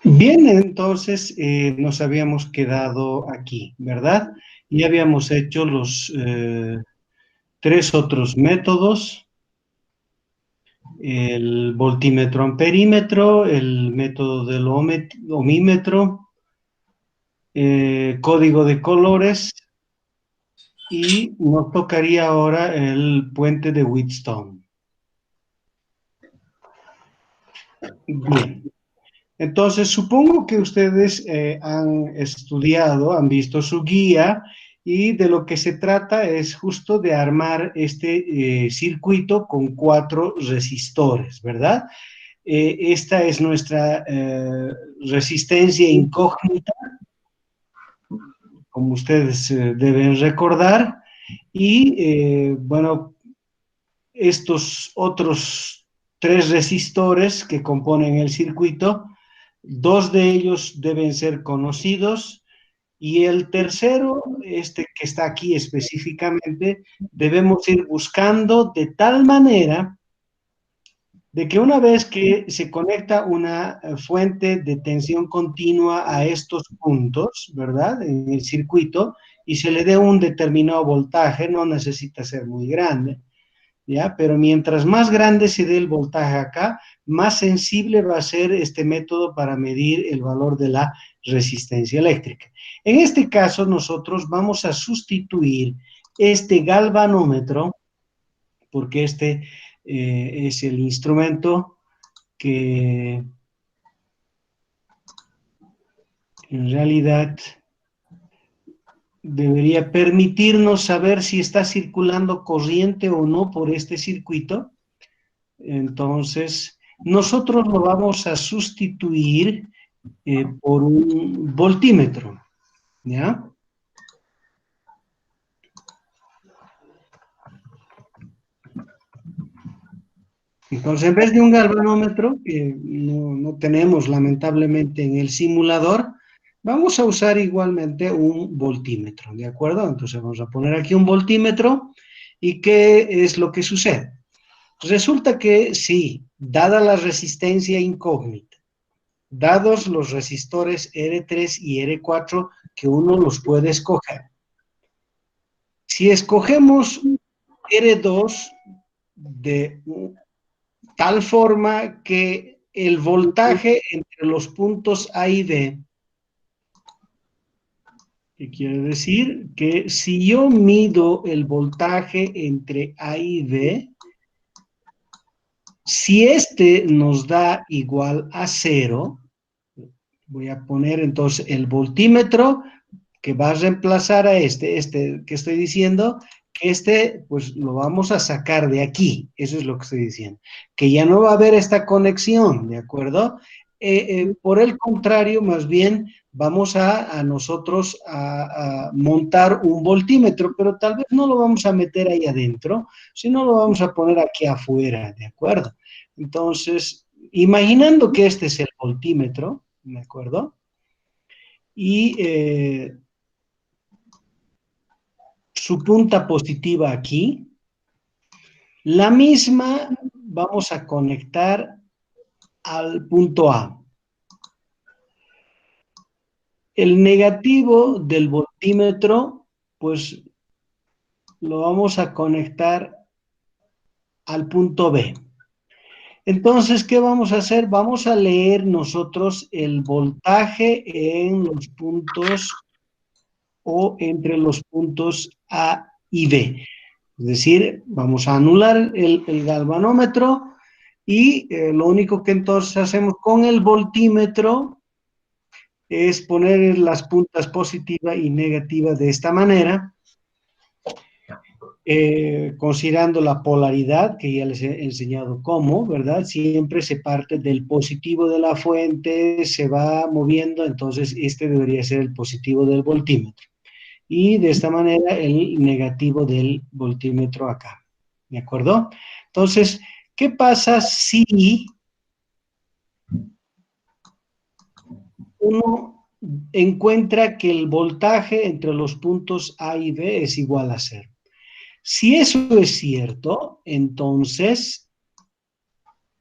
Bien, entonces nos habíamos quedado aquí, ¿verdad? Y habíamos hecho los tres otros métodos: el voltímetro amperímetro, el método del ohmímetro, código de colores, y nos tocaría ahora el puente de Wheatstone. Bien. Entonces, supongo que ustedes han estudiado, han visto su guía, y de lo que se trata es justo de armar este circuito con 4 resistores, ¿verdad? Esta es nuestra resistencia incógnita, como ustedes deben recordar, y bueno, estos otros 3 resistores que componen el circuito, 2 de ellos deben ser conocidos, y el tercero, este que está aquí específicamente, debemos ir buscando de tal manera de que una vez que se conecta una fuente de tensión continua a estos puntos, ¿verdad?, en el circuito, y se le dé un determinado voltaje, no necesita ser muy grande, ¿ya? Pero mientras más grande se dé el voltaje acá, más sensible va a ser este método para medir el valor de la resistencia eléctrica. En este caso, nosotros vamos a sustituir este galvanómetro, porque este es el instrumento que en realidad debería permitirnos saber si está circulando corriente o no por este circuito. Entonces, nosotros lo vamos a sustituir por un voltímetro, ¿ya? Entonces, en vez de un galvanómetro, que no tenemos lamentablemente en el simulador, vamos a usar igualmente un voltímetro, ¿de acuerdo? Entonces vamos a poner aquí un voltímetro, ¿y qué es lo que sucede? Resulta que sí, dada la resistencia incógnita, dados los resistores R3 y R4, que uno los puede escoger. Si escogemos R2 de tal forma que el voltaje entre los puntos A y B, ¿qué quiere decir? Que si yo mido el voltaje entre A y B, si este nos da igual a 0, voy a poner entonces el voltímetro que va a reemplazar a este que estoy diciendo, que pues lo vamos a sacar de aquí, eso es lo que estoy diciendo, que ya no va a haber esta conexión, ¿de acuerdo? Por el contrario, más bien, vamos a nosotros a montar un voltímetro, pero tal vez no lo vamos a meter ahí adentro, sino lo vamos a poner aquí afuera, ¿de acuerdo? Entonces, imaginando que este es el voltímetro, ¿de acuerdo? Y su punta positiva aquí, la misma vamos a conectar al punto A. El negativo del voltímetro, pues lo vamos a conectar al punto B. Entonces, ¿qué vamos a hacer? Vamos a leer nosotros el voltaje en los puntos o entre los puntos A y B. Es decir, vamos a anular el galvanómetro y lo único que entonces hacemos con el voltímetro es poner las puntas positiva y negativa de esta manera, considerando la polaridad, que ya les he enseñado cómo, ¿verdad? Siempre se parte del positivo de la fuente, se va moviendo, entonces este debería ser el positivo del voltímetro. Y de esta manera el negativo del voltímetro acá, ¿de acuerdo? Entonces, ¿qué pasa si uno encuentra que el voltaje entre los puntos A y B es igual a 0. Si eso es cierto, entonces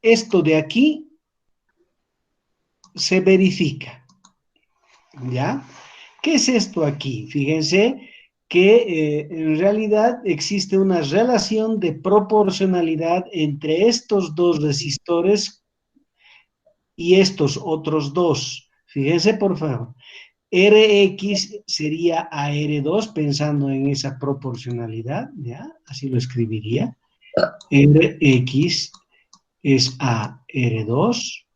esto de aquí se verifica, ¿ya? ¿Qué es esto aquí? Fíjense que en realidad existe una relación de proporcionalidad entre estos dos resistores y estos otros dos. Fíjense, por favor. Rx sería a R2, pensando en esa proporcionalidad, ¿ya? Así lo escribiría. Rx es a R2,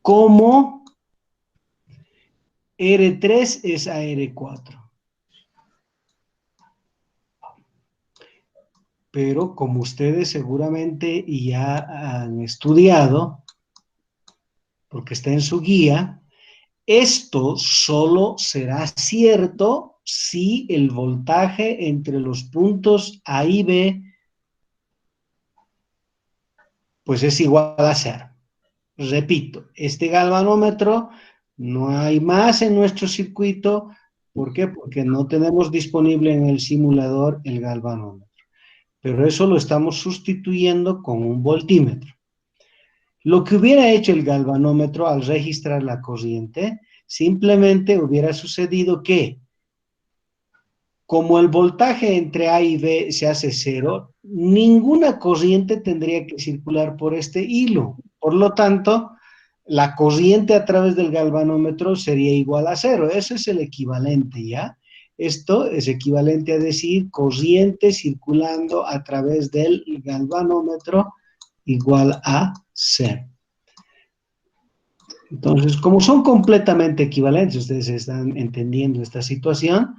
como R3 es a R4. Pero como ustedes seguramente ya han estudiado, porque está en su guía, esto solo será cierto si el voltaje entre los puntos A y B pues es igual a 0. Repito, este galvanómetro no hay más en nuestro circuito. ¿Por qué? Porque no tenemos disponible en el simulador el galvanómetro. Pero eso lo estamos sustituyendo con un voltímetro. Lo que hubiera hecho el galvanómetro al registrar la corriente, simplemente hubiera sucedido que, como el voltaje entre A y B se hace 0, ninguna corriente tendría que circular por este hilo. Por lo tanto, la corriente a través del galvanómetro sería igual a 0. Eso es el equivalente, ¿ya? Esto es equivalente a decir corriente circulando a través del galvanómetro igual a 0. Entonces, como son completamente equivalentes, ustedes están entendiendo esta situación,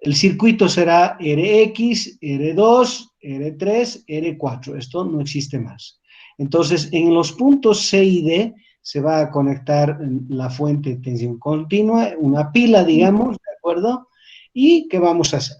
el circuito será Rx, R2, R3, R4. Esto no existe más. Entonces, en los puntos C y D se va a conectar la fuente de tensión continua, una pila, digamos, ¿de acuerdo? ¿Y qué vamos a hacer?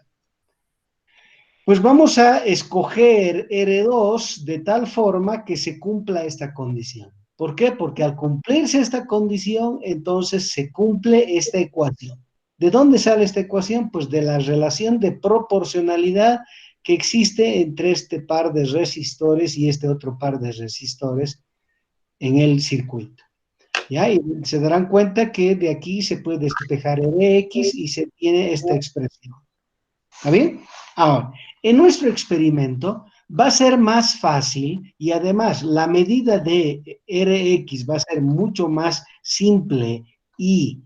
Pues vamos a escoger R2 de tal forma que se cumpla esta condición. ¿Por qué? Porque al cumplirse esta condición, entonces se cumple esta ecuación. ¿De dónde sale esta ecuación? Pues de la relación de proporcionalidad que existe entre este par de resistores y este otro par de resistores en el circuito. ¿Ya? Y se darán cuenta que de aquí se puede despejar Rx y se tiene esta expresión. ¿Está bien? Ahora, en nuestro experimento va a ser más fácil y además la medida de Rx va a ser mucho más simple y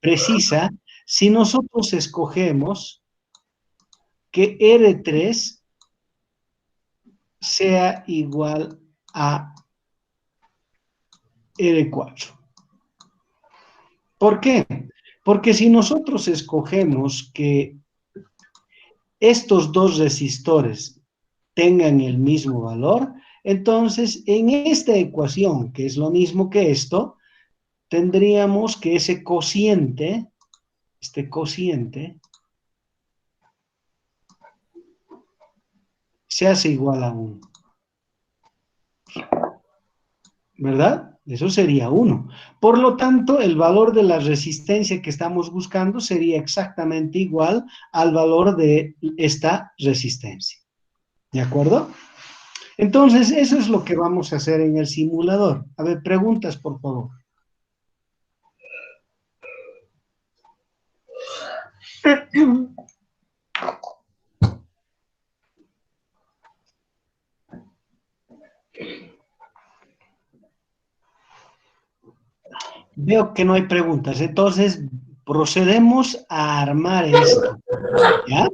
precisa si nosotros escogemos que R3 sea igual a R4. ¿Por qué? Porque si nosotros escogemos que estos dos resistores tengan el mismo valor, entonces en esta ecuación, que es lo mismo que esto, tendríamos que ese cociente, este cociente, se hace igual a 1. ¿Verdad? Eso sería 1. Por lo tanto, el valor de la resistencia que estamos buscando sería exactamente igual al valor de esta resistencia. ¿De acuerdo? Entonces, eso es lo que vamos a hacer en el simulador. A ver, preguntas, por favor. Veo que no hay preguntas, entonces procedemos a armar esto, ¿ya?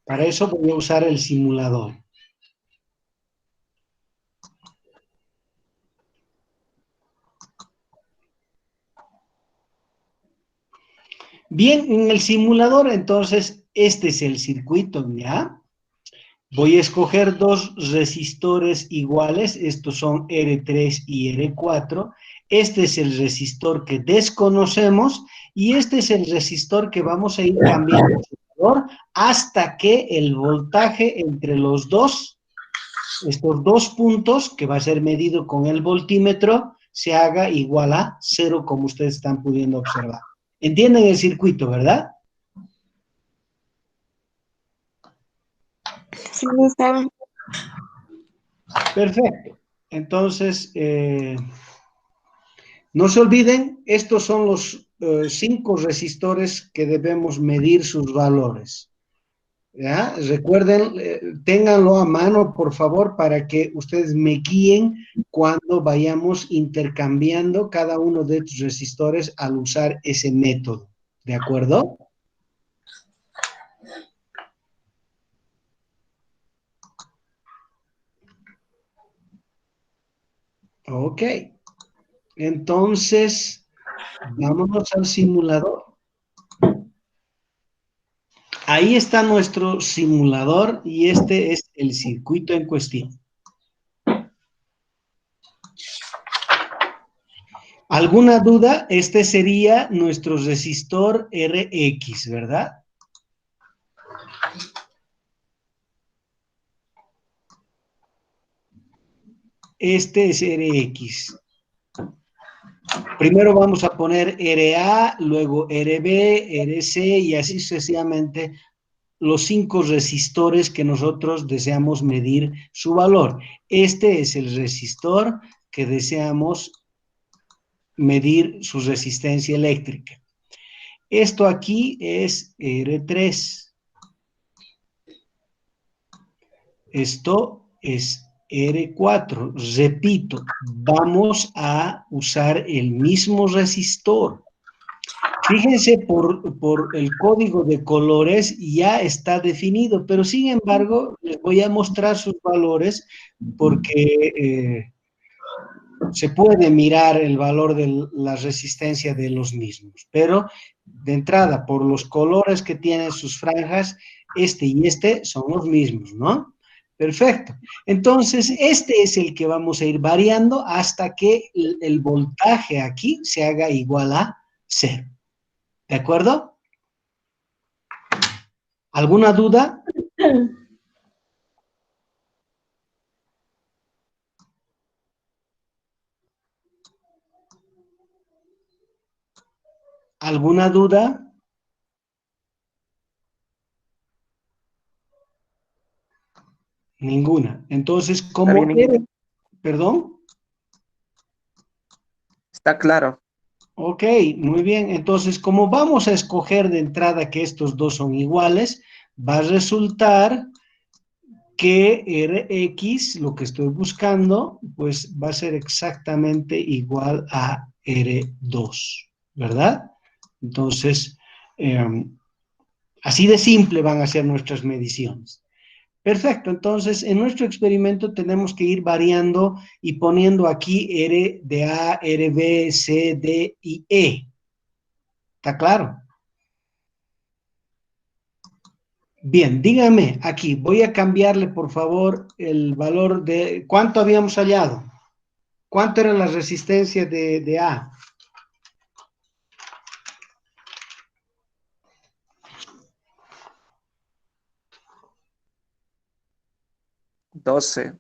Para eso voy a usar el simulador. Bien, en el simulador, entonces, este es el circuito, ¿ya? Voy a escoger dos resistores iguales, estos son R3 y R4. Este es el resistor que desconocemos y este es el resistor que vamos a ir cambiando hasta que el voltaje entre los dos, estos dos puntos, que va a ser medido con el voltímetro, se haga igual a 0, como ustedes están pudiendo observar. ¿Entienden el circuito, verdad? Sí, está. Perfecto. Entonces, no se olviden, estos son los 5 resistores que debemos medir sus valores. ¿Ya? Recuerden, ténganlo a mano, por favor, para que ustedes me guíen cuando vayamos intercambiando cada uno de estos resistores al usar ese método. ¿De acuerdo? Ok. Entonces, vámonos al simulador. Ahí está nuestro simulador y este es el circuito en cuestión. ¿Alguna duda? Este sería nuestro resistor RX, ¿verdad? Este es RX. Primero vamos a poner RA, luego RB, RC y así sucesivamente los 5 resistores que nosotros deseamos medir su valor. Este es el resistor que deseamos medir su resistencia eléctrica. Esto aquí es R3. Esto es R4. Repito, vamos a usar el mismo resistor. Fíjense, por el código de colores ya está definido, pero sin embargo les voy a mostrar sus valores porque se puede mirar el valor de la resistencia de los mismos, pero de entrada, por los colores que tienen sus franjas, este y este son los mismos, ¿no? Perfecto. Entonces, este es el que vamos a ir variando hasta que el voltaje aquí se haga igual a 0. ¿De acuerdo? ¿Alguna duda? ¿Alguna duda? Ninguna. Entonces, Está como bien, eres, perdón. está claro. Ok, muy bien. Entonces, como vamos a escoger de entrada que estos dos son iguales, va a resultar que Rx, lo que estoy buscando, pues va a ser exactamente igual a R2, ¿verdad? Entonces, así de simple van a ser nuestras mediciones. Perfecto, entonces en nuestro experimento tenemos que ir variando y poniendo aquí R de A, R, B, C, D y E. ¿Está claro? Bien, dígame aquí, voy a cambiarle por favor el valor de, ¿cuánto habíamos hallado? ¿Cuánto era la resistencia de A? 12.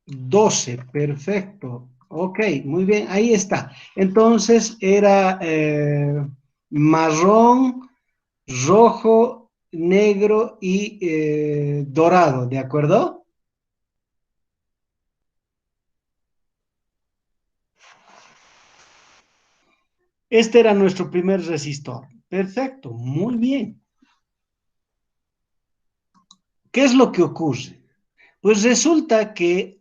12, perfecto. Ok, muy bien, ahí está. Entonces era marrón, rojo, negro y dorado, ¿de acuerdo? Este era nuestro primer resistor. Perfecto, muy bien. ¿Qué es lo que ocurre? Pues resulta que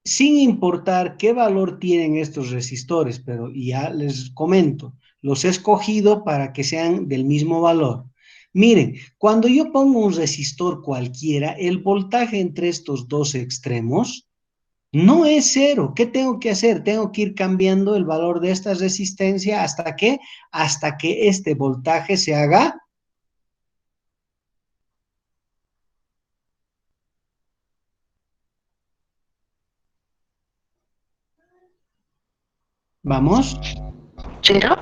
sin importar qué valor tienen estos resistores, pero ya les comento, los he escogido para que sean del mismo valor. Miren, cuando yo pongo un resistor cualquiera, el voltaje entre estos dos extremos no es 0. ¿Qué tengo que hacer? Tengo que ir cambiando el valor de esta resistencia ¿hasta qué? Hasta que este voltaje se haga. ¿Vamos? ¿Cero?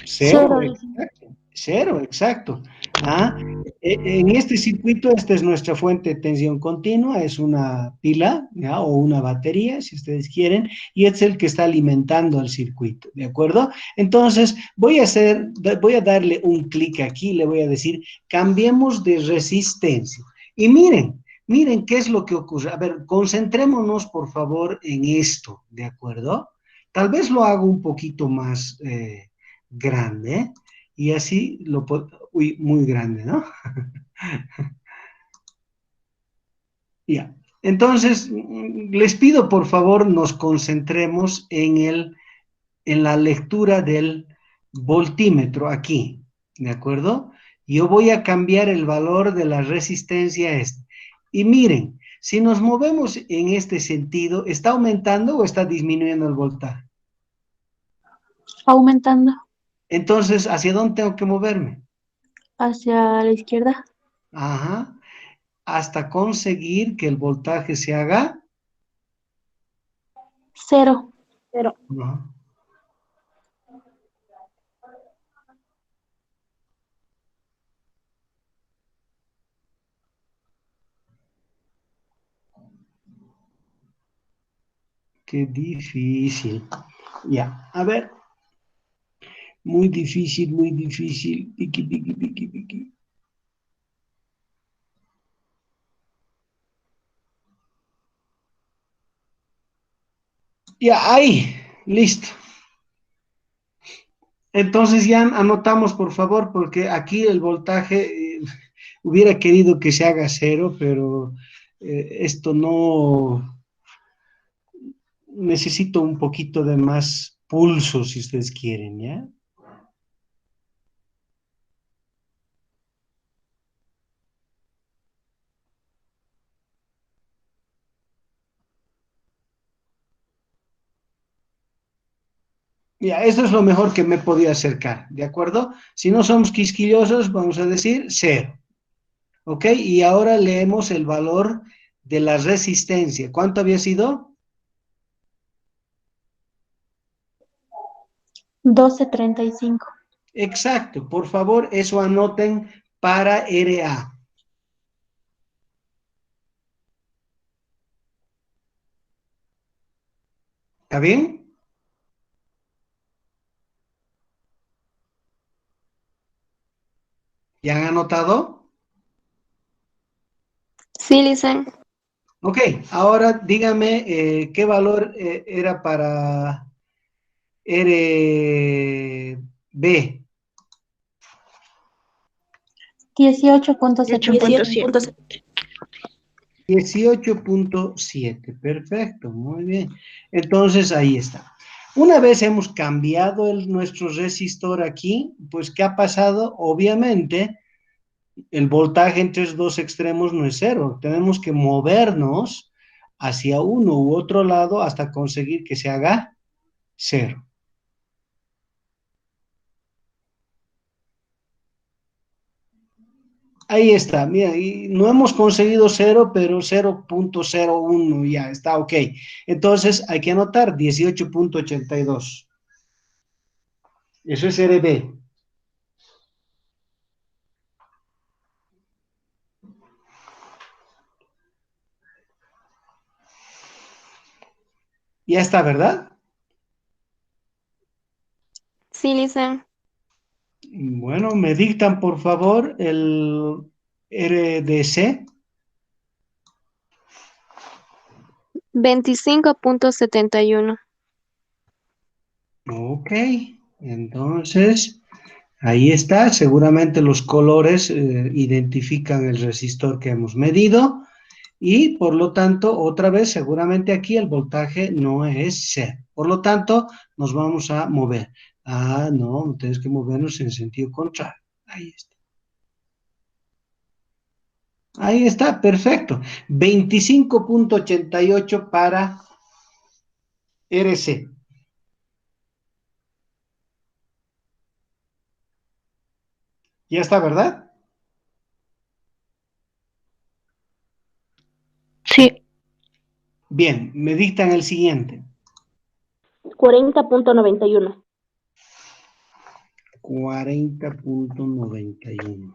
Cero, Cero, dice. exacto. Cero, exacto. ¿Ah? En este circuito, esta es nuestra fuente de tensión continua, es una pila, ¿ya? O una batería, si ustedes quieren, y es el que está alimentando al circuito, ¿de acuerdo? Entonces, voy a darle un clic aquí, le voy a decir, cambiemos de resistencia. Y miren qué es lo que ocurre. A ver, concentrémonos, por favor, en esto, ¿de acuerdo? Tal vez lo hago un poquito más grande, ¿eh? Y así lo puedo, uy, muy grande, ¿no? Ya. Entonces, les pido por favor nos concentremos en la lectura del voltímetro aquí, ¿de acuerdo? Yo voy a cambiar el valor de la resistencia a este. Y miren, si nos movemos en este sentido, ¿está aumentando o está disminuyendo el voltaje? Aumentando Entonces, ¿hacia dónde tengo que moverme? hacia la izquierda. Ajá, hasta conseguir que el voltaje se haga. Cero. Ajá. Qué difícil. Ya, a ver, muy difícil, muy difícil. Piqui, piqui, piqui, piqui. Ya, ahí, listo. Entonces ya anotamos, por favor, porque aquí el voltaje hubiera querido que se haga cero, pero esto no, necesito un poquito de más pulso, si ustedes quieren, ¿ya? Ya, esto es lo mejor que me podía acercar, ¿de acuerdo? Si no somos quisquillosos, vamos a decir cero. ¿Ok? Y ahora leemos el valor de la resistencia. ¿Cuánto había sido? 12.35. Exacto. Por favor, eso anoten para RA. ¿Está bien? ¿Ya han anotado? Sí, Lisan. Ok, ahora dígame qué valor era para RB. 18.77. 18.7. 18.7, perfecto, muy bien. Entonces, ahí está. Una vez hemos cambiado nuestro resistor aquí, pues, ¿qué ha pasado? Obviamente, el voltaje entre los dos extremos no es cero. Tenemos que movernos hacia uno u otro lado hasta conseguir que se haga cero. Ahí está, mira, y no hemos conseguido cero, pero 0.01 ya está, ok. Entonces hay que anotar 18.82. Eso es RB. Ya está, ¿verdad? Sí, Lisan. Bueno, me dictan por favor el RDC. 25.71. Ok, entonces ahí está. Seguramente los colores identifican el resistor que hemos medido y por lo tanto, otra vez, seguramente aquí el voltaje no es cero. Por lo tanto, nos vamos a mover. Ah, no, tenemos que movernos en sentido contrario. Ahí está. Ahí está, perfecto. 25.88 para RC. Ya está, ¿verdad? Sí. Bien, me dictan el siguiente. 40.91. 40.91.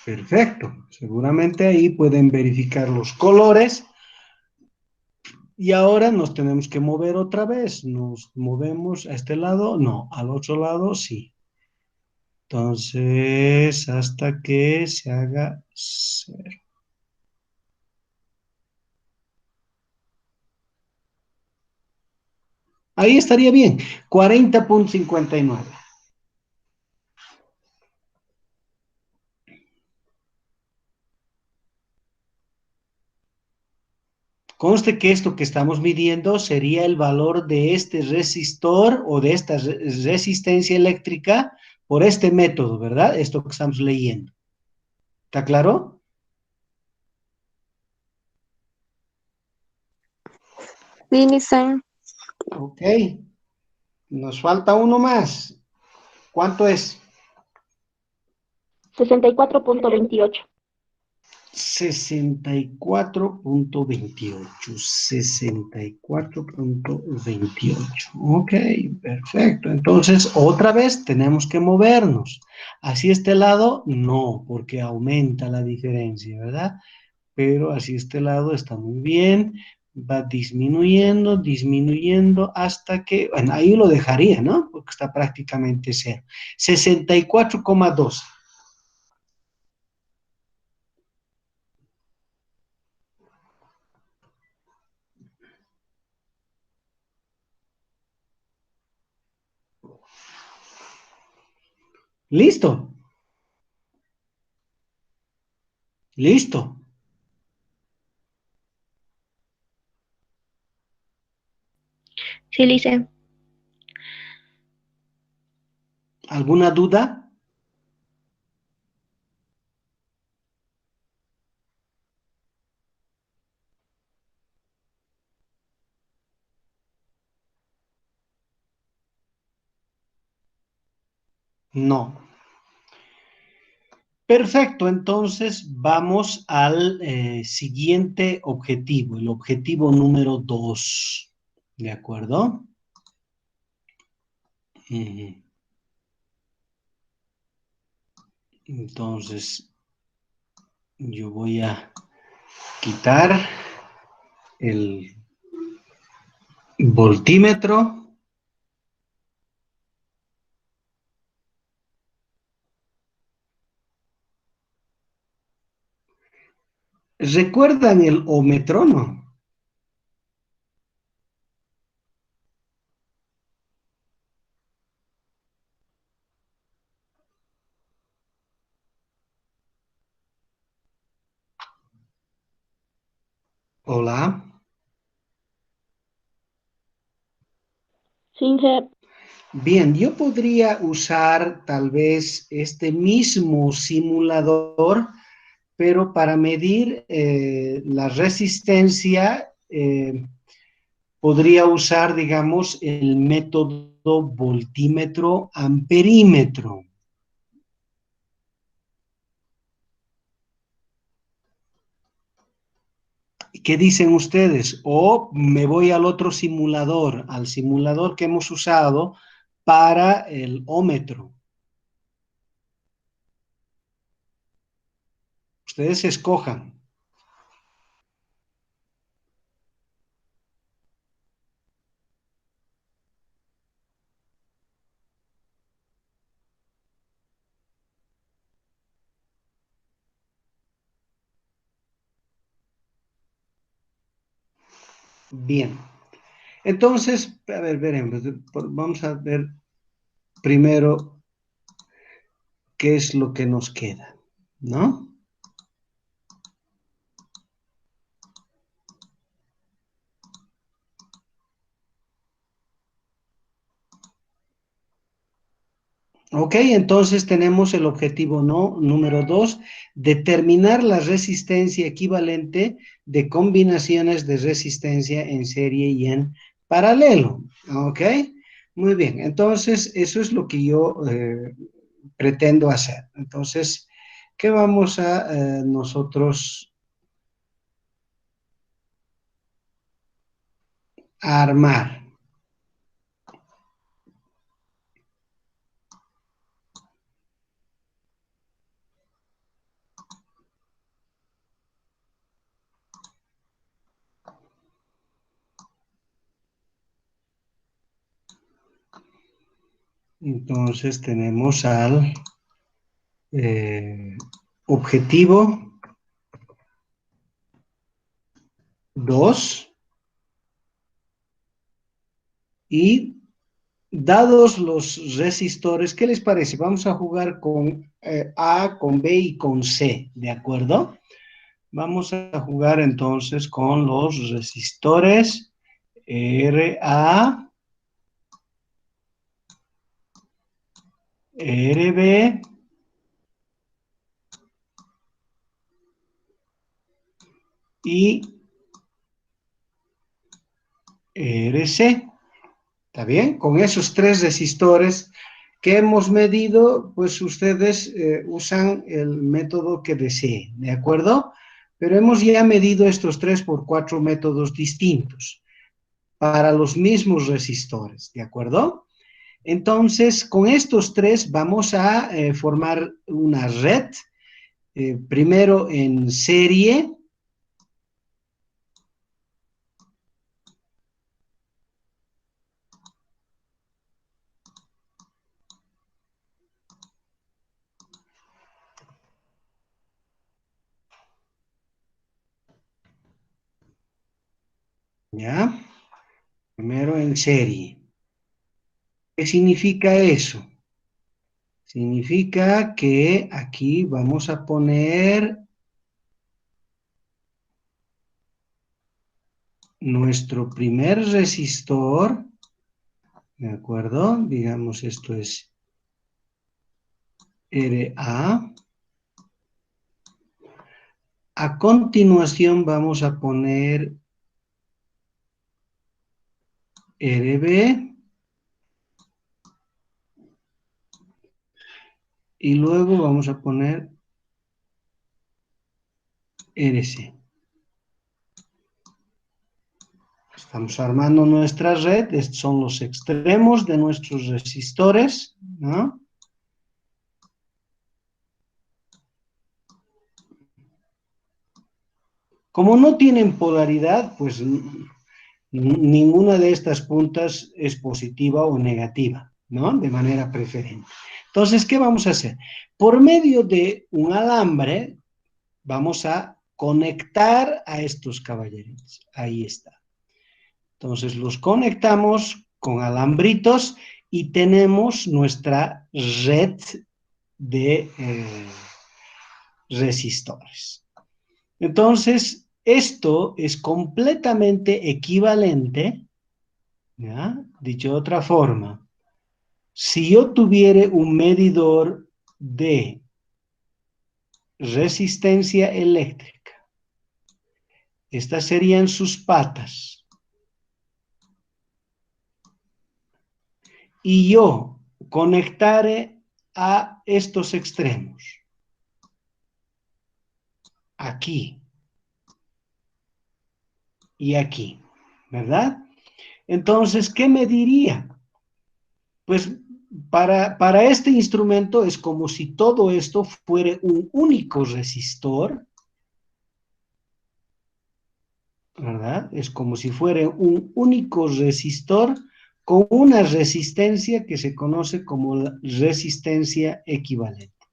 Perfecto. Seguramente ahí pueden verificar los colores. Y ahora nos tenemos que mover otra vez. Nos movemos a este lado, no, al otro lado sí. Entonces, hasta que se haga cero. Ahí estaría bien, 40,59. Conste que esto que estamos midiendo sería el valor de este resistor o de esta resistencia eléctrica por este método, ¿verdad? Esto que estamos leyendo. ¿Está claro? Sí, Listen. Ok. Nos falta uno más. ¿Cuánto es? 64.28. 64,28. 64,28. Ok, perfecto. Entonces, otra vez tenemos que movernos. Así este lado, no, porque aumenta la diferencia, ¿verdad? Pero así este lado está muy bien. Va disminuyendo, disminuyendo hasta que, bueno, ahí lo dejaría, ¿no? Porque está prácticamente cero. 64,2. Listo, listo. Sí, Lice. ¿Alguna duda? No. Perfecto, entonces vamos al siguiente objetivo, el objetivo número 2. ¿De acuerdo? Ujú. Entonces, yo voy a quitar el voltímetro. ¿Recuerdan el ohmmetro, no? Hola. Singe. Bien, yo podría usar tal vez este mismo simulador, pero para medir la resistencia, podría usar, digamos, el método voltímetro-amperímetro. ¿Qué dicen ustedes? O me voy al otro simulador, al simulador que hemos usado para el ómetro. Ustedes escojan. Bien. Entonces, a ver, veremos. Vamos a ver primero qué es lo que nos queda, ¿no? Ok, entonces tenemos el objetivo no, número 2, determinar la resistencia equivalente de combinaciones de resistencia en serie y en paralelo. Ok, muy bien, entonces eso es lo que yo pretendo hacer. Entonces, ¿qué vamos a nosotros a armar? Entonces tenemos al objetivo 2 y dados los resistores, ¿qué les parece? Vamos a jugar con A, con B y con C, ¿de acuerdo? Vamos a jugar entonces con los resistores RA, RB y RC. ¿Está bien? Con esos tres resistores que hemos medido, pues ustedes usan el método que deseen, ¿de acuerdo? Pero hemos ya medido estos 3 por 4 métodos distintos para los mismos resistores, ¿de acuerdo? Entonces, con estos tres vamos a formar una red, primero en serie, ¿ya? Primero en serie. ¿Qué significa eso? Significa que aquí vamos a poner nuestro primer resistor, ¿de acuerdo? Digamos, esto es RA. A continuación vamos a poner RB y luego vamos a poner RC. Estamos armando nuestra red, estos son los extremos de nuestros resistores, ¿no? Como no tienen polaridad, pues ninguna de estas puntas es positiva o negativa, ¿no? De manera preferente. Entonces, ¿qué vamos a hacer? Por medio de un alambre, vamos a conectar a estos caballeritos. Ahí está. Entonces, los conectamos con alambritos y tenemos nuestra red de resistores. Entonces, esto es completamente equivalente, ¿ya? Dicho de otra forma, si yo tuviera un medidor de resistencia eléctrica, estas serían sus patas, y yo conectare a estos extremos, aquí y aquí, ¿verdad? Entonces, ¿qué me diría? Pues para este instrumento es como si todo esto fuera un único resistor, ¿verdad? Es como si fuera un único resistor con una resistencia que se conoce como la resistencia equivalente,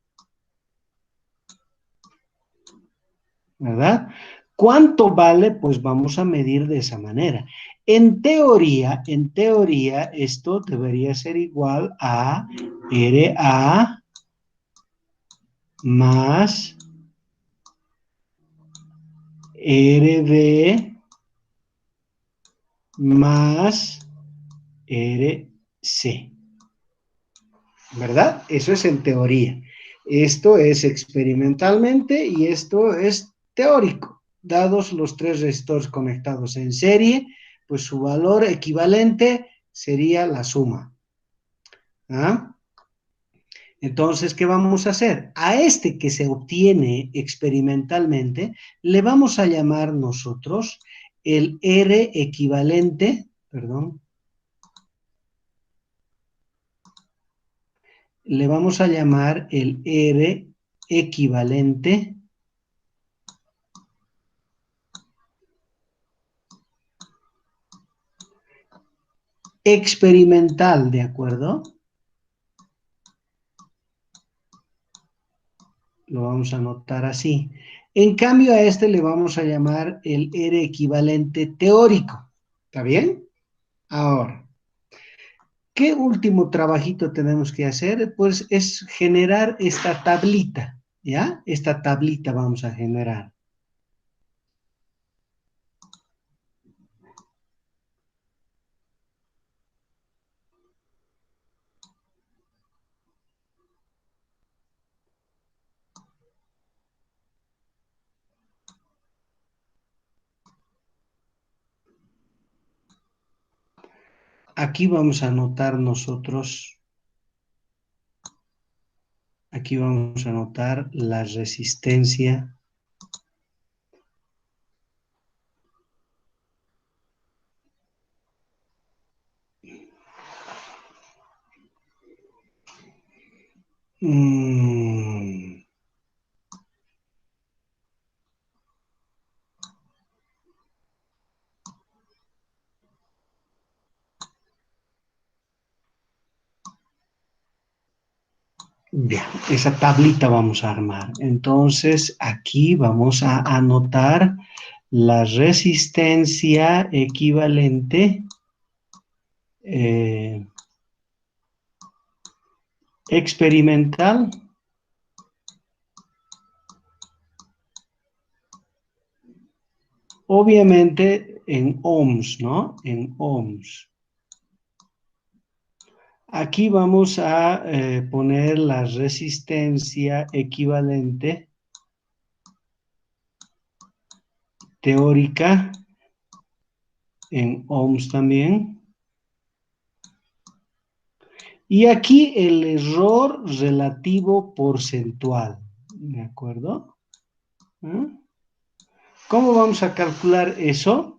¿verdad? ¿Cuánto vale? Pues vamos a medir de esa manera. En teoría, esto debería ser igual a RA más RB más RC, ¿verdad? Eso es en teoría. Esto es experimentalmente y esto es teórico. Dados los tres resistores conectados en serie, pues su valor equivalente sería la suma. ¿Ah? Entonces, ¿qué vamos a hacer? A este que se obtiene experimentalmente, le vamos a llamar nosotros el R equivalente, perdón, le vamos a llamar el R equivalente experimental, ¿de acuerdo? Lo vamos a anotar así. En cambio a este le vamos a llamar el R equivalente teórico. ¿Está bien? Ahora, ¿qué último trabajito tenemos que hacer? Pues es generar esta tablita, ¿ya? Esta tablita vamos a generar. Aquí vamos a anotar nosotros, aquí vamos a anotar la resistencia mm, ya, esa tablita vamos a armar. Entonces, aquí vamos a anotar la resistencia equivalente eh, experimental obviamente en ohms, ¿no? En ohms. Aquí vamos a poner la resistencia equivalente teórica en ohms también. Y aquí el error relativo porcentual, ¿de acuerdo? ¿Ah? ¿Cómo vamos a calcular eso?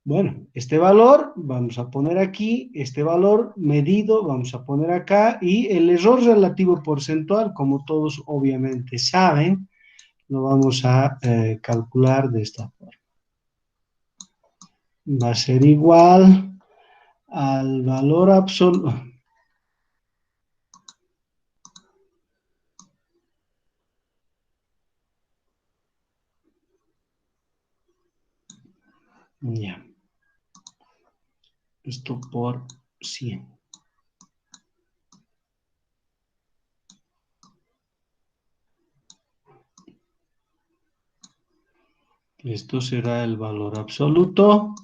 Bueno, este valor vamos a poner aquí, este valor medido vamos a poner acá y el error relativo porcentual, como todos obviamente saben, lo vamos a calcular de esta forma. Va a ser igual al valor absoluto. Ya. Esto por 100. Esto será el valor absoluto.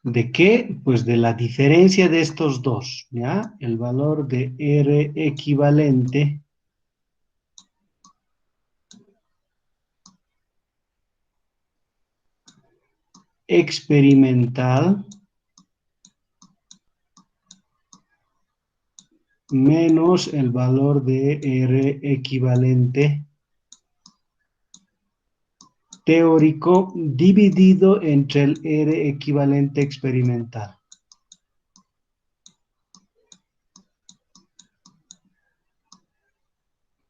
¿De qué? Pues de la diferencia de estos dos, ¿ya? El valor de R equivalente experimental menos el valor de R equivalente teórico dividido entre el R equivalente experimental.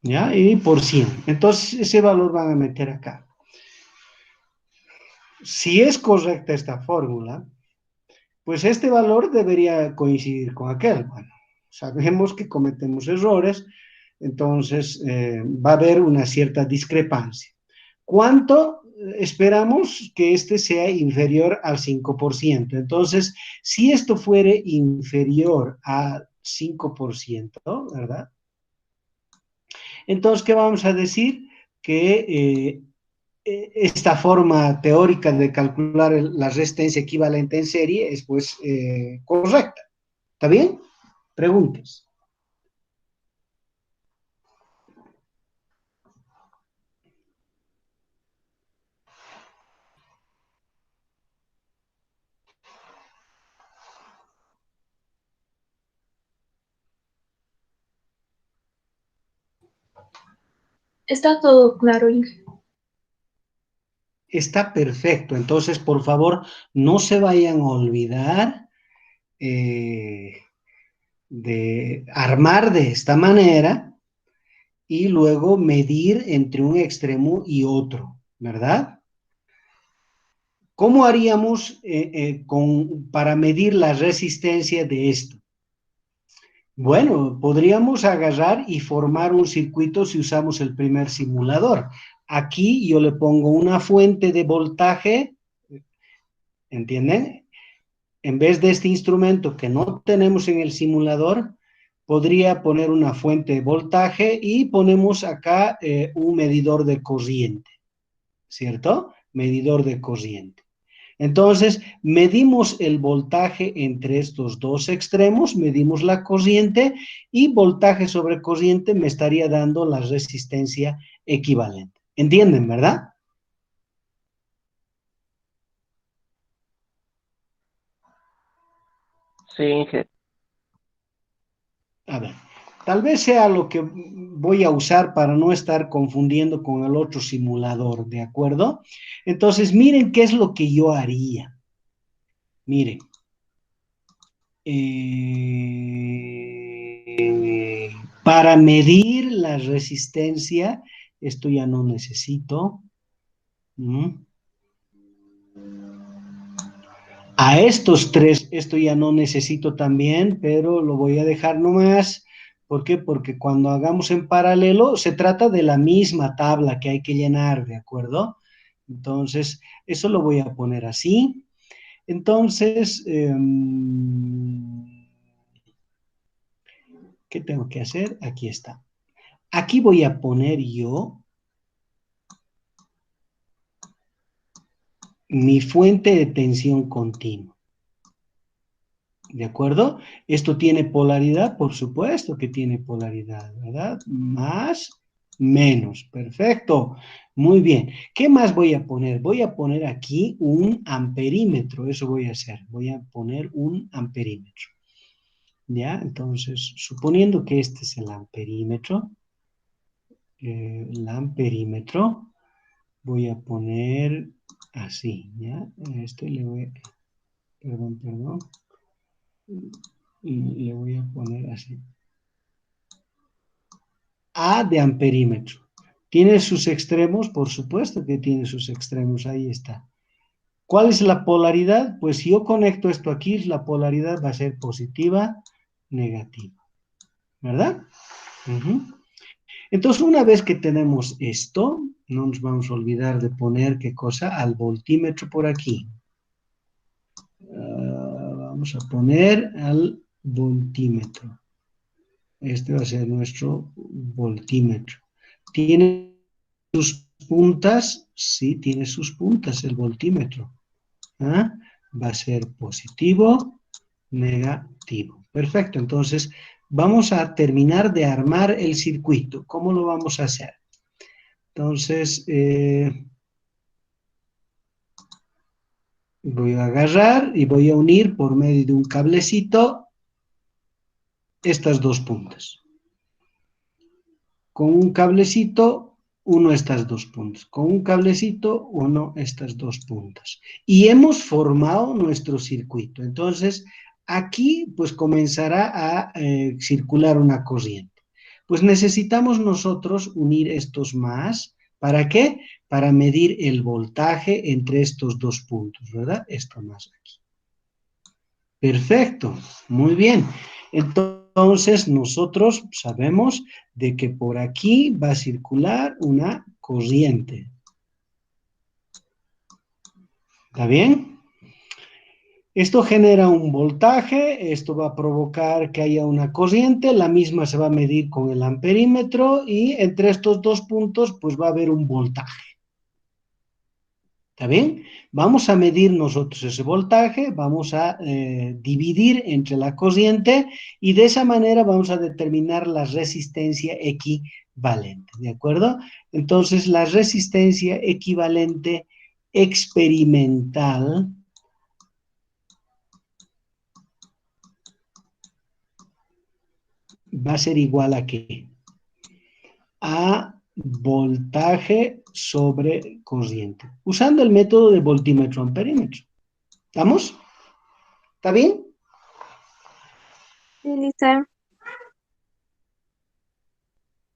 ¿Ya? Y por 100. Entonces, ese valor van a meter acá. Si es correcta esta fórmula, pues este valor debería coincidir con aquel. Bueno, sabemos que cometemos errores, entonces va a haber una cierta discrepancia. ¿Cuánto esperamos que este sea inferior al 5%? Entonces, si esto fuere inferior al 5%, ¿verdad? Entonces, ¿qué vamos a decir? Que esta forma teórica de calcular la resistencia equivalente en serie es pues correcta. ¿Está bien? Preguntas. Está todo claro, Inge. Está perfecto. Entonces, por favor, no se vayan a olvidar de armar de esta manera y luego medir entre un extremo y otro, ¿verdad? ¿Cómo haríamos para medir la resistencia de esto? Bueno, podríamos agarrar y formar un circuito si usamos el primer simulador. Aquí yo le pongo una fuente de voltaje, ¿entienden? En vez de este instrumento que no tenemos en el simulador, podría poner una fuente de voltaje y ponemos acá un medidor de corriente, ¿cierto? Medidor de corriente. Entonces, medimos el voltaje entre estos dos extremos, medimos la corriente y voltaje sobre corriente me estaría dando la resistencia equivalente. ¿Entienden, verdad? Sí, Inge. A ver, tal vez sea lo que voy a usar para no estar confundiendo con el otro simulador, ¿de acuerdo? Entonces, miren qué es lo que yo haría. Miren. Para medir la resistencia, esto ya no necesito. A estos tres, esto ya no necesito también, pero lo voy a dejar nomás. ¿Por qué? Porque cuando hagamos en paralelo, se trata de la misma tabla que hay que llenar, ¿de acuerdo? Entonces, eso lo voy a poner así. Entonces, ¿qué tengo que hacer? Aquí está. Aquí voy a poner yo mi fuente de tensión continua. ¿De acuerdo? Esto tiene polaridad, por supuesto que tiene polaridad, ¿verdad? Más, menos. Perfecto. Muy bien. ¿Qué más voy a poner? Voy a poner aquí un amperímetro. Eso voy a hacer. Voy a poner un amperímetro. ¿Ya? Entonces, suponiendo que este es el amperímetro, voy a poner así, ¿ya? Este le voy, perdón, y le voy a poner así. A de amperímetro. ¿Tiene sus extremos? Por supuesto que tiene sus extremos, ahí está. ¿Cuál es la polaridad? Pues si yo conecto esto aquí, la polaridad va a ser positiva, negativa, ¿verdad? Entonces, una vez que tenemos esto, no nos vamos a olvidar de poner, ¿qué cosa? Al voltímetro por aquí. Vamos a poner al voltímetro. Este va a ser nuestro voltímetro. ¿Tiene sus puntas? Sí, tiene sus puntas el voltímetro. ¿Ah? Va a ser positivo, negativo. Perfecto, entonces vamos a terminar de armar el circuito. ¿Cómo lo vamos a hacer? Entonces, voy a agarrar y voy a unir por medio de un cablecito estas dos puntas. Con un cablecito, uno estas dos puntas. Con un cablecito, uno estas dos puntas. Y hemos formado nuestro circuito. Entonces, aquí pues comenzará a circular una corriente. Pues necesitamos nosotros unir estos más. ¿Para qué? Para medir el voltaje entre estos dos puntos, ¿verdad? Esto más aquí. Perfecto, muy bien. Entonces nosotros sabemos de que por aquí va a circular una corriente. ¿Está bien? Esto genera un voltaje, esto va a provocar que haya una corriente, la misma se va a medir con el amperímetro y entre estos dos puntos pues va a haber un voltaje. ¿Está bien? Vamos a medir nosotros ese voltaje, vamos a dividir entre la corriente y de esa manera vamos a determinar la resistencia equivalente, ¿de acuerdo? Entonces, la resistencia equivalente experimental va a ser igual a ¿qué? A voltaje sobre corriente, usando el método de voltímetro amperímetro. ¿Estamos? ¿Está bien? Sí, Lisa.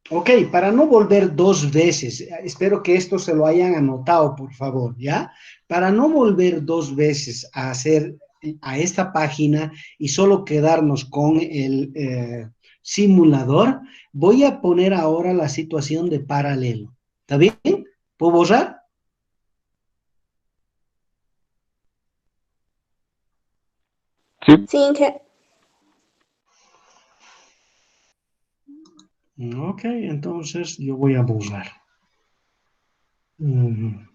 Ok, para no volver dos veces, espero que esto se lo hayan anotado, por favor, ¿ya? Para no volver dos veces a hacer a esta página y solo quedarnos con el simulador, voy a poner ahora la situación de paralelo. ¿Está bien? ¿Puedo borrar? Sí, Inge. Ok, entonces yo voy a borrar. Mm.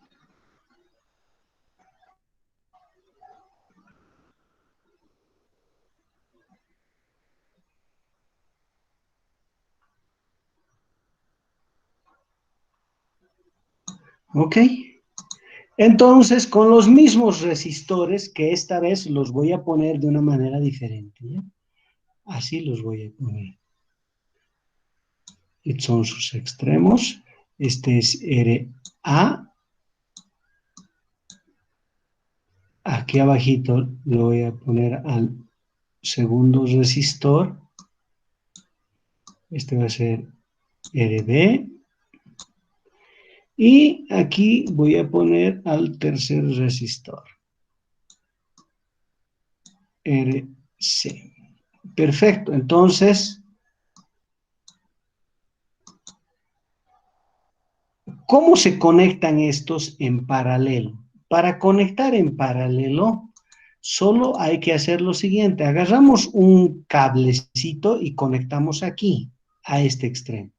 Ok. Entonces, con los mismos resistores, que esta vez los voy a poner de una manera diferente, ¿ya? Así los voy a poner. Estos son sus extremos. Este es RA. Aquí abajito lo voy a poner al segundo resistor. Este va a ser RB. Y aquí voy a poner al tercer resistor. RC. Perfecto. Entonces, ¿cómo se conectan estos en paralelo? Para conectar en paralelo, solo hay que hacer lo siguiente. Agarramos un cablecito y conectamos aquí, a este extremo.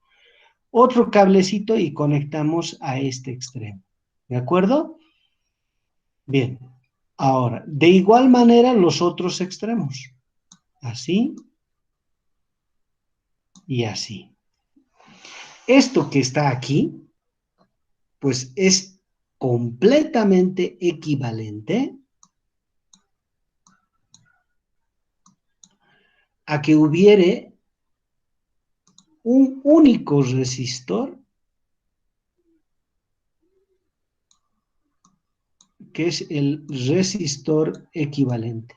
Otro cablecito y conectamos a este extremo. ¿De acuerdo? Bien. Ahora, de igual manera los otros extremos. Así y así. Esto que está aquí, pues es completamente equivalente a que hubiere un único resistor, que es el resistor equivalente.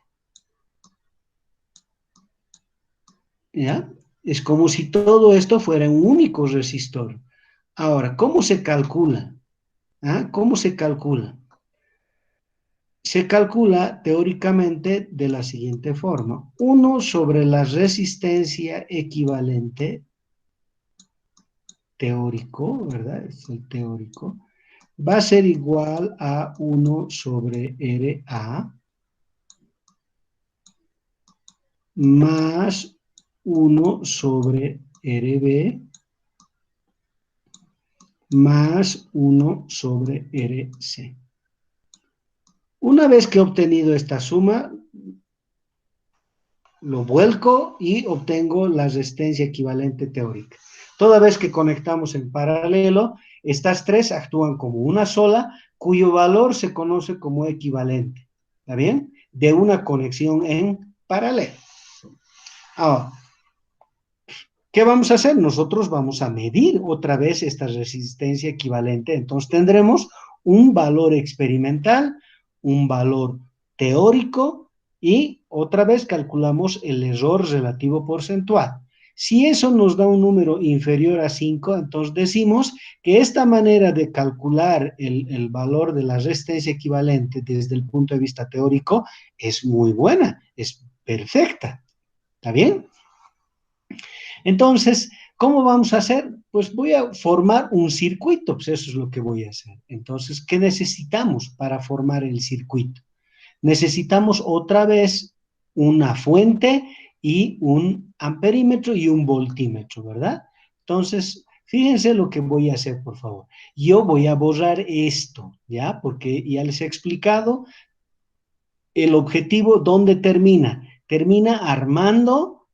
¿Ya? Es como si todo esto fuera un único resistor. Ahora, ¿cómo se calcula? ¿Ah? ¿Cómo se calcula? Se calcula teóricamente de la siguiente forma. 1 sobre la resistencia equivalente teórico, ¿verdad? Es el teórico. Va a ser igual a 1 sobre RA más 1 sobre RB más 1 sobre RC. Una vez que he obtenido esta suma, lo vuelco y obtengo la resistencia equivalente teórica. Toda vez que conectamos en paralelo, estas tres actúan como una sola, cuyo valor se conoce como equivalente. ¿Está bien? De una conexión en paralelo. Ahora, ¿qué vamos a hacer? Nosotros vamos a medir otra vez esta resistencia equivalente. Entonces tendremos un valor experimental, un valor teórico y otra vez calculamos el error relativo porcentual. Si eso nos da un número inferior a 5, entonces decimos que esta manera de calcular el valor de la resistencia equivalente desde el punto de vista teórico es muy buena, es perfecta. ¿Está bien? Entonces, ¿cómo vamos a hacer? Pues voy a formar un circuito, pues eso es lo que voy a hacer. Entonces, ¿qué necesitamos para formar el circuito? Necesitamos otra vez una fuente y un amperímetro y un voltímetro, ¿verdad? Entonces, fíjense lo que voy a hacer, por favor. Yo voy a borrar esto, ¿ya? Porque ya les he explicado el objetivo, ¿dónde termina? Termina armando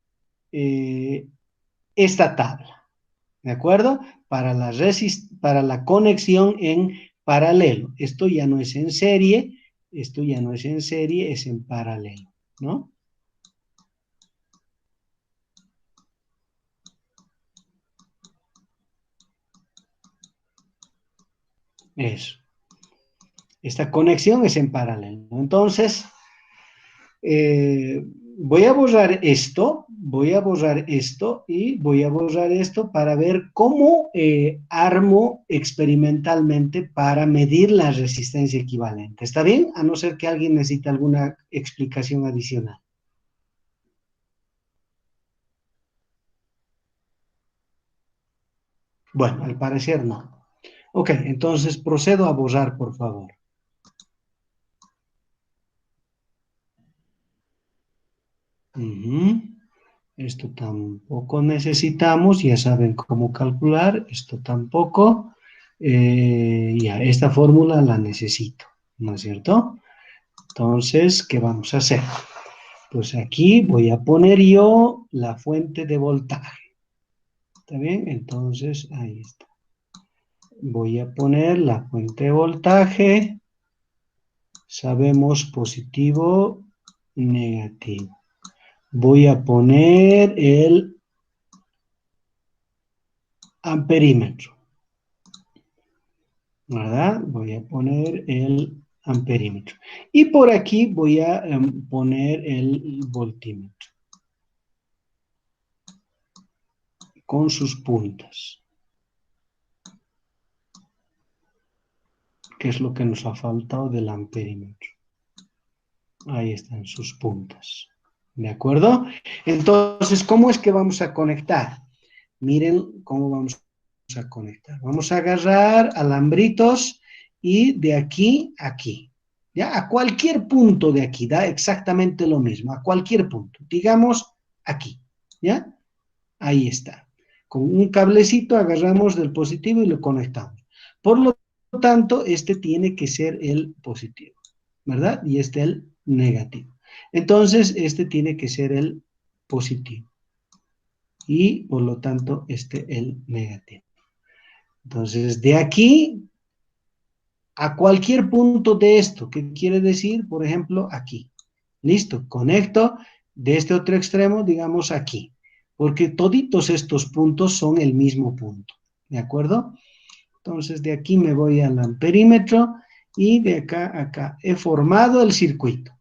esta tabla. ¿De acuerdo? Para la conexión en paralelo. Esto ya no es en serie, esto ya no es en serie, es en paralelo, ¿no? Eso. Esta conexión es en paralelo. Entonces, voy a borrar esto, y voy a borrar esto para ver cómo armo experimentalmente para medir la resistencia equivalente. ¿Está bien? A no ser que alguien necesite alguna explicación adicional. Bueno, al parecer no. Ok, entonces procedo a borrar, por favor. Esto tampoco necesitamos, ya saben cómo calcular, esto tampoco. Ya, esta fórmula la necesito, ¿no es cierto? Entonces, ¿qué vamos a hacer? Pues aquí voy a poner yo la fuente de voltaje. ¿Está bien? Entonces, ahí está. Voy a poner la fuente de voltaje. Sabemos positivo, negativo. Voy a poner el amperímetro, ¿verdad? Voy a poner el amperímetro. Y por aquí voy a poner el voltímetro con sus puntas, que es lo que nos ha faltado del amperímetro. Ahí están sus puntas. ¿De acuerdo? Entonces, ¿cómo es que vamos a conectar? Miren cómo vamos a conectar. Vamos a agarrar alambritos y de aquí a aquí. ¿Ya? A cualquier punto de aquí, da exactamente lo mismo, a cualquier punto. Digamos aquí, ¿ya? Ahí está. Con un cablecito agarramos del positivo y lo conectamos. Por lo tanto, este tiene que ser el positivo, ¿verdad? Y este el negativo. Entonces, este tiene que ser el positivo. Y, por lo tanto, este el negativo. Entonces, de aquí a cualquier punto de esto, ¿qué quiere decir? Por ejemplo, aquí. Listo, conecto de este otro extremo, digamos aquí, porque toditos estos puntos son el mismo punto, ¿de acuerdo? Entonces, de aquí me voy al amperímetro y de acá a acá. He formado el circuito,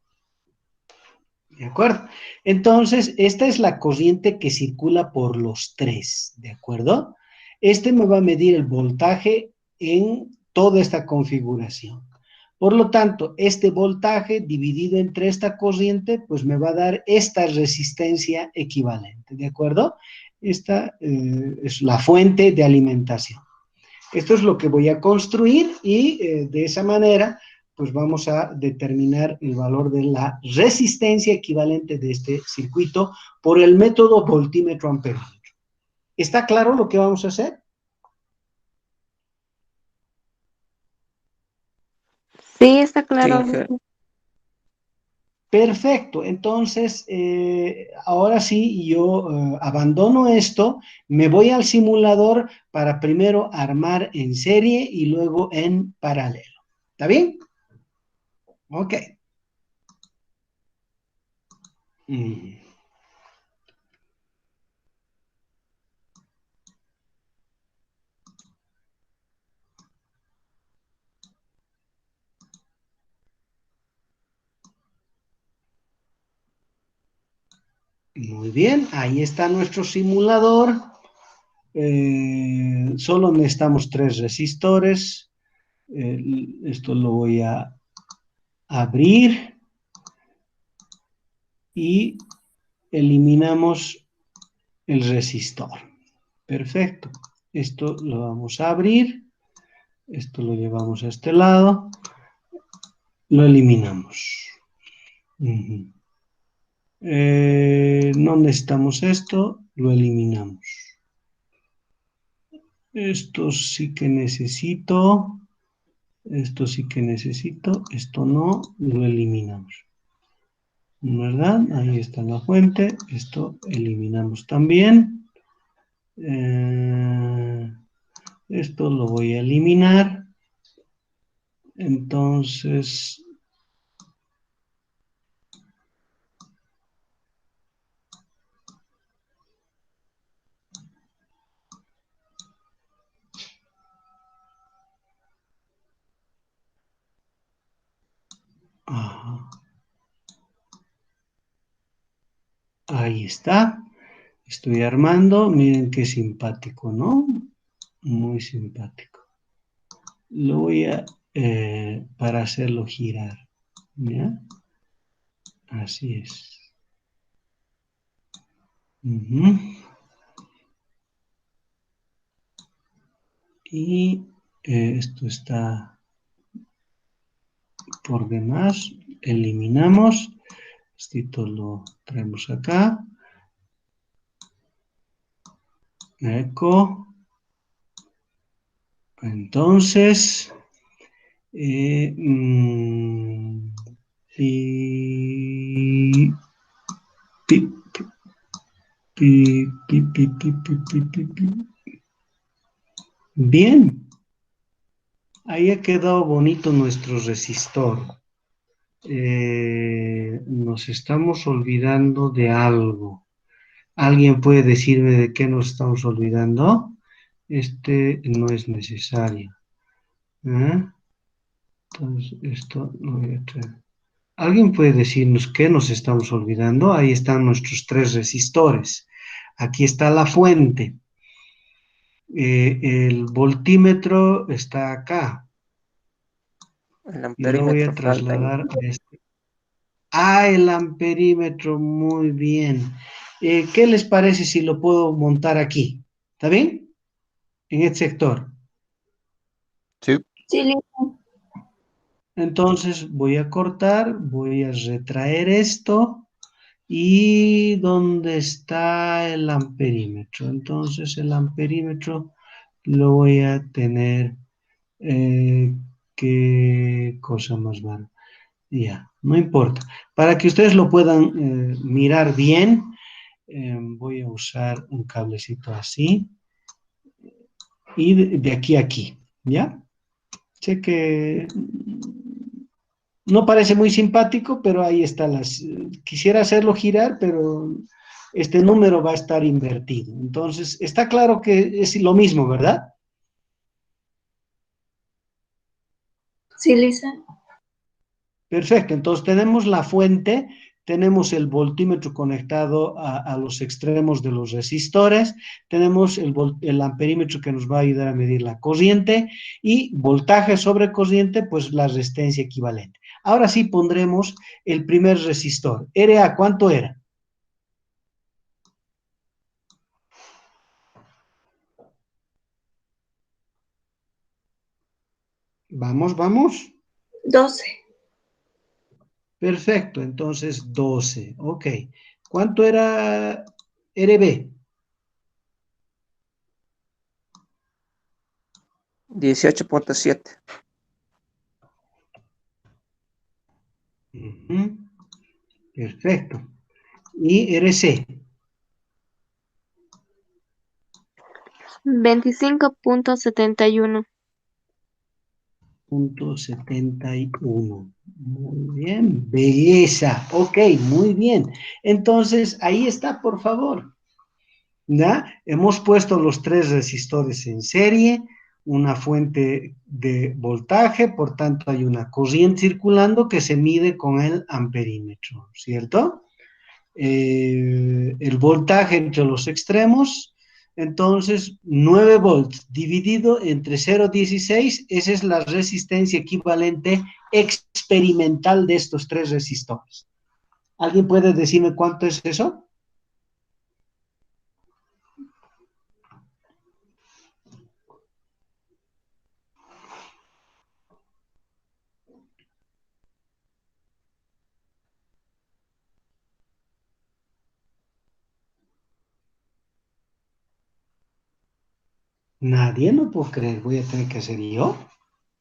¿de acuerdo? Entonces, esta es la corriente que circula por los tres, ¿de acuerdo? Este me va a medir el voltaje en toda esta configuración. Por lo tanto, este voltaje dividido entre esta corriente, pues me va a dar esta resistencia equivalente, ¿de acuerdo? Esta es la fuente de alimentación. Esto es lo que voy a construir y de esa manera, pues vamos a determinar el valor de la resistencia equivalente de este circuito por el método voltímetro amperímetro. ¿Está claro lo que vamos a hacer? Sí, está Sí, claro. Inge. Perfecto, entonces ahora sí yo abandono esto, me voy al simulador para primero armar en serie y luego en paralelo. ¿Está bien? Ok. Mm. Muy bien, ahí está nuestro simulador. Solo necesitamos 3 resistores. Esto lo voy a abrir y eliminamos el resistor. Perfecto. Esto lo vamos a abrir. Esto lo llevamos a este lado. Lo eliminamos. No necesitamos esto. Lo eliminamos. Esto sí que necesito. Esto sí que necesito. Esto no. Lo eliminamos. ¿Verdad? Ahí está la fuente. Esto eliminamos también. Esto lo voy a eliminar. Entonces, ajá. Ahí está. Estoy armando. Miren qué simpático, ¿no? Muy simpático. Lo voy a, para hacerlo girar. ¿Ya? Así es. Ujú. Y esto está por demás. Eliminamos. Esto lo traemos acá. Eco. Entonces, y, pi, pi, pi, pi, pi, pi, pi, pi, pi. Bien, ahí ha quedado bonito nuestro resistor. Nos estamos olvidando de algo. ¿Alguien puede decirme de qué nos estamos olvidando? Este no es necesario. ¿Eh? Entonces, esto lo voy a traer. ¿Alguien puede decirnos qué nos estamos olvidando? Ahí están nuestros 3 resistores. Aquí está la fuente. El voltímetro está acá. El Yo lo voy a amperímetro falta, Inge. trasladar a este. Ah, el amperímetro, muy bien. ¿Qué les parece si lo puedo montar aquí? ¿Está bien? En este sector. Sí. Sí, listo. Entonces voy a cortar, voy a retraer esto. ¿Y dónde está el amperímetro? Entonces el amperímetro lo voy a tener, ¿qué cosa más vale? Ya, no importa. Para que ustedes lo puedan mirar bien, voy a usar un cablecito así y de aquí a aquí, ¿ya? Sé que no parece muy simpático, pero ahí está quisiera hacerlo girar, pero este número va a estar invertido. Entonces, está claro que es lo mismo, ¿verdad? Sí, Lisa. Perfecto. Entonces, tenemos la fuente, tenemos el voltímetro conectado a los extremos de los resistores, tenemos el amperímetro que nos va a ayudar a medir la corriente y voltaje sobre corriente, pues la resistencia equivalente. Ahora sí pondremos el primer resistor. RA, ¿cuánto era? Vamos, vamos. 12. Perfecto, entonces 12. Ok. ¿Cuánto era RB? 18.7. Ujú. Perfecto. ¿Y RC? 25.71. Punto 71. Muy bien, belleza. Ok, muy bien. Entonces, ahí está, por favor. ¿Ya? Hemos puesto los 3 resistores en serie, una fuente de voltaje, por tanto hay una corriente circulando que se mide con el amperímetro, ¿cierto? El voltaje entre los extremos, entonces 9 volts dividido entre 0,16, esa es la resistencia equivalente experimental de estos 3 resistores. ¿Alguien puede decirme cuánto es eso? Nadie, no puedo creer, voy a tener que hacer yo.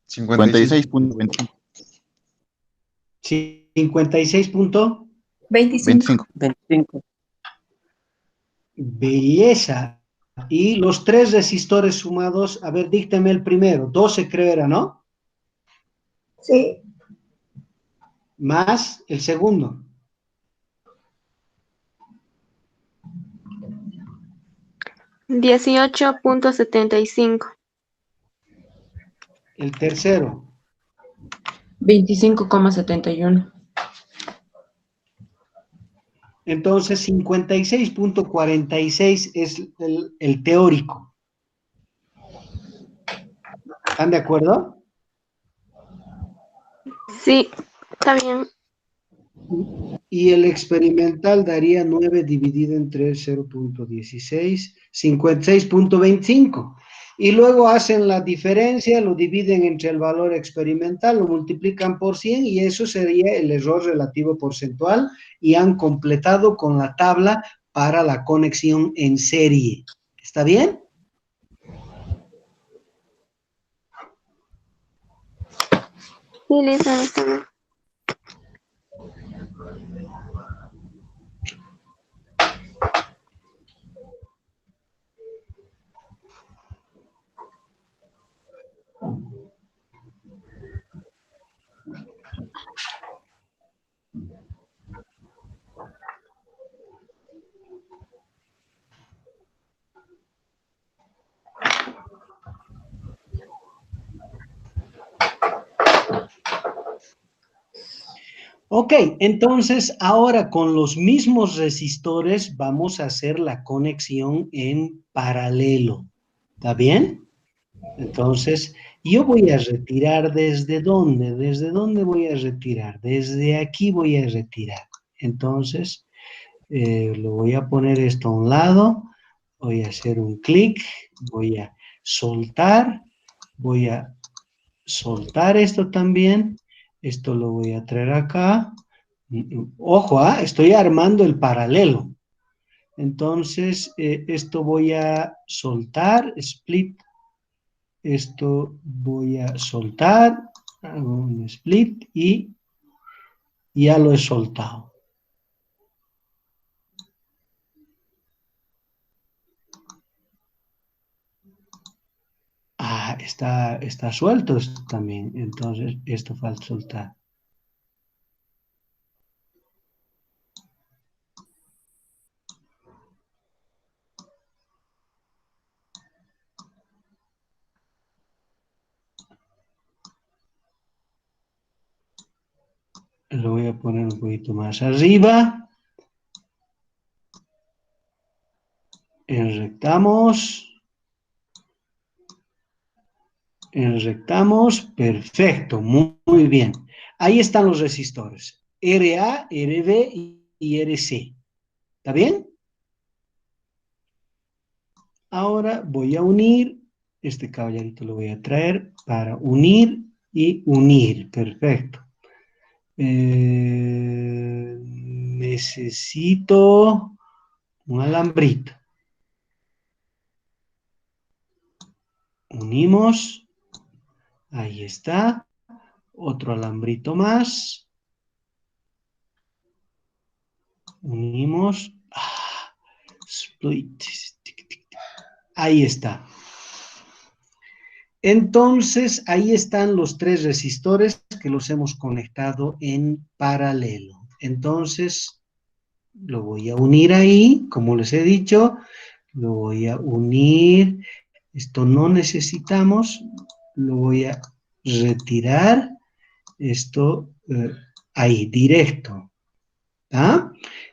56.25. 56 punto, 25. 25. 25. belleza. Y los 3 resistores sumados, a ver, dícteme el primero, 12 creo era, ¿no? Sí. Más el segundo. 18.75. El tercero. 25,71. Entonces, 56.46 es el teórico. ¿Están de acuerdo? Sí, está bien. Y el experimental daría 9 dividido entre 0.16, 56.25. Y luego hacen la diferencia, lo dividen entre el valor experimental, lo multiplican por 100 y eso sería el error relativo porcentual y han completado con la tabla para la conexión en serie. ¿Está bien? Sí, Lisa, está bien. Ok, entonces ahora con los mismos resistores vamos a hacer la conexión en paralelo. ¿Está bien? Entonces, yo voy a retirar ¿desde dónde? ¿Desde dónde voy a retirar? Desde aquí voy a retirar. Entonces, lo voy a poner esto a un lado, voy a hacer un clic, voy a soltar, voy a soltar esto también, esto lo voy a traer acá. Ojo, estoy armando el paralelo. Entonces, esto voy a soltar, split, esto voy a soltar, hago un split y ya lo he soltado. Está suelto esto también, entonces esto falta soltar. Lo voy a poner un poquito más arriba. Enrectamos. Enrectamos. Perfecto. Muy bien. Ahí están los resistores. RA, RB y RC. ¿Está bien? Ahora voy a unir. Este caballerito lo voy a traer para unir y unir. Perfecto. Necesito un alambrito. Unimos. Ahí está. Otro alambrito más. Unimos. Split. Ahí está. Entonces, ahí están los tres resistores que los hemos conectado en paralelo. Entonces, lo voy a unir ahí, como les he dicho, lo voy a unir. Esto no necesitamos, lo voy a retirar. Esto ahí, directo. ¿Ah?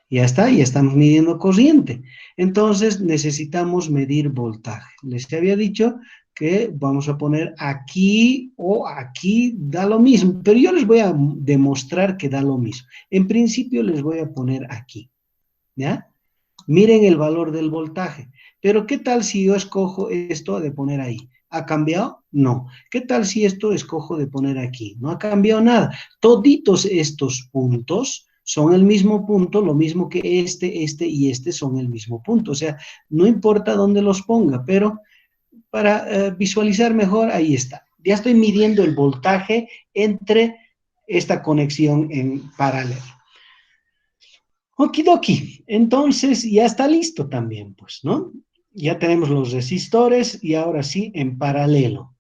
Ya está, ya estamos midiendo corriente. Entonces necesitamos medir voltaje. Les había dicho que vamos a poner aquí o aquí, da lo mismo, pero yo les voy a demostrar que da lo mismo. En principio les voy a poner aquí, ¿ya? Miren el valor del voltaje. Pero ¿qué tal si yo escojo esto de poner ahí? ¿Ha cambiado? No. ¿Qué tal si esto escojo de poner aquí? No ha cambiado nada. Toditos estos puntos son el mismo punto, lo mismo que este y este son el mismo punto. O sea, no importa dónde los ponga, pero para visualizar mejor, ahí está. Ya estoy midiendo el voltaje entre esta conexión en paralelo. Okidoki, entonces ya está listo también, pues, ¿no? Ya tenemos los resistores y ahora sí, en paralelo.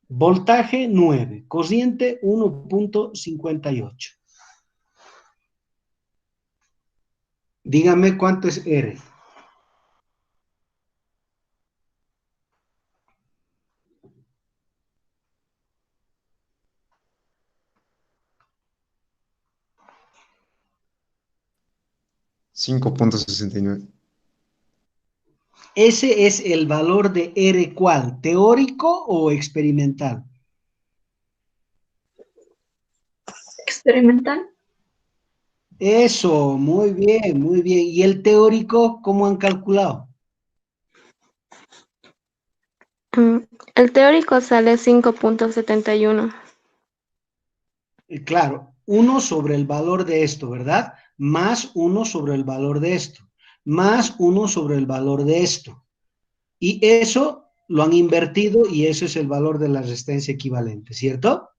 Voltaje 9, corriente 1.58. Dígame cuánto es R. 5.69. Ese es el valor de R, ¿cuál? ¿Teórico o experimental? Experimental. Eso, muy bien, muy bien. ¿Y el teórico, cómo han calculado? El teórico sale 5.71. Claro, 1 sobre el valor de esto, ¿verdad? Más 1 sobre el valor de esto, más 1 sobre el valor de esto. Y eso lo han invertido y eso es el valor de la resistencia equivalente, ¿cierto?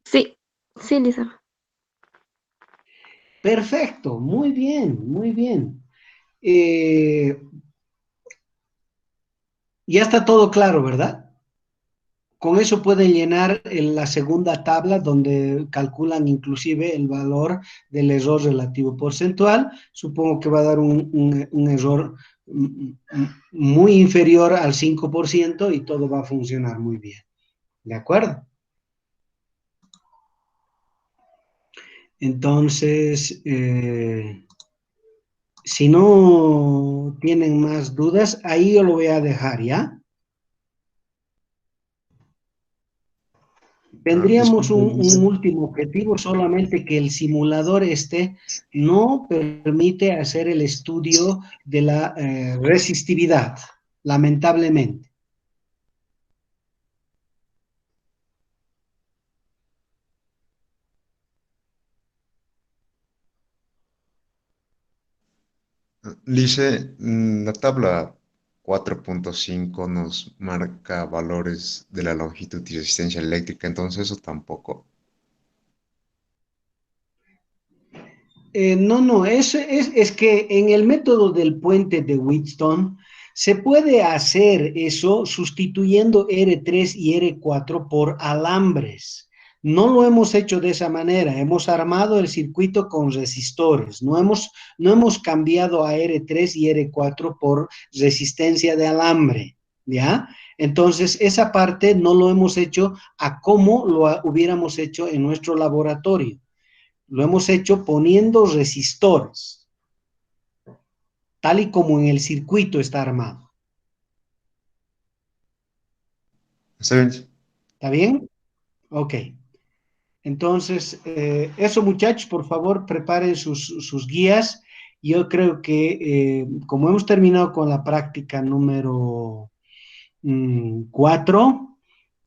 Sí, sí, Lisa. Perfecto, muy bien, muy bien. Ya está todo claro, ¿verdad? Con eso pueden llenar la segunda tabla donde calculan inclusive el valor del error relativo porcentual. Supongo que va a dar un error muy inferior al 5% y todo va a funcionar muy bien. ¿De acuerdo? Entonces, si no tienen más dudas, ahí yo lo voy a dejar, ¿ya? Tendríamos Disculpe, un Lisa. último objetivo, solamente que el simulador no permite hacer el estudio de la resistividad, lamentablemente. Lice, la tabla 4.5 nos marca valores de la longitud y resistencia eléctrica, entonces eso tampoco. No, es que en el método del puente de Wheatstone se puede hacer eso sustituyendo R3 y R4 por alambres. No lo hemos hecho de esa manera, hemos armado el circuito con resistores, no hemos cambiado a R3 y R4 por resistencia de alambre, ¿ya? Entonces, esa parte no lo hemos hecho a como lo hubiéramos hecho en nuestro laboratorio. Lo hemos hecho poniendo resistores, tal y como en el circuito está armado. ¿Está bien? ¿Está bien? Ok. Entonces, eso muchachos, por favor, preparen sus guías. Yo creo que como hemos terminado con la práctica número 4,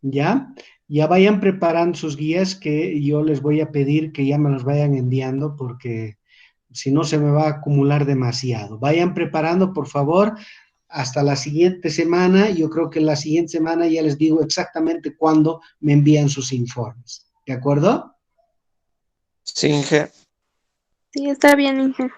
ya vayan preparando sus guías que yo les voy a pedir que ya me los vayan enviando porque si no se me va a acumular demasiado. Vayan preparando, por favor, hasta la siguiente semana. Yo creo que la siguiente semana ya les digo exactamente cuándo me envían sus informes. ¿De acuerdo? Sí, Inge. Sí, está bien, Inge.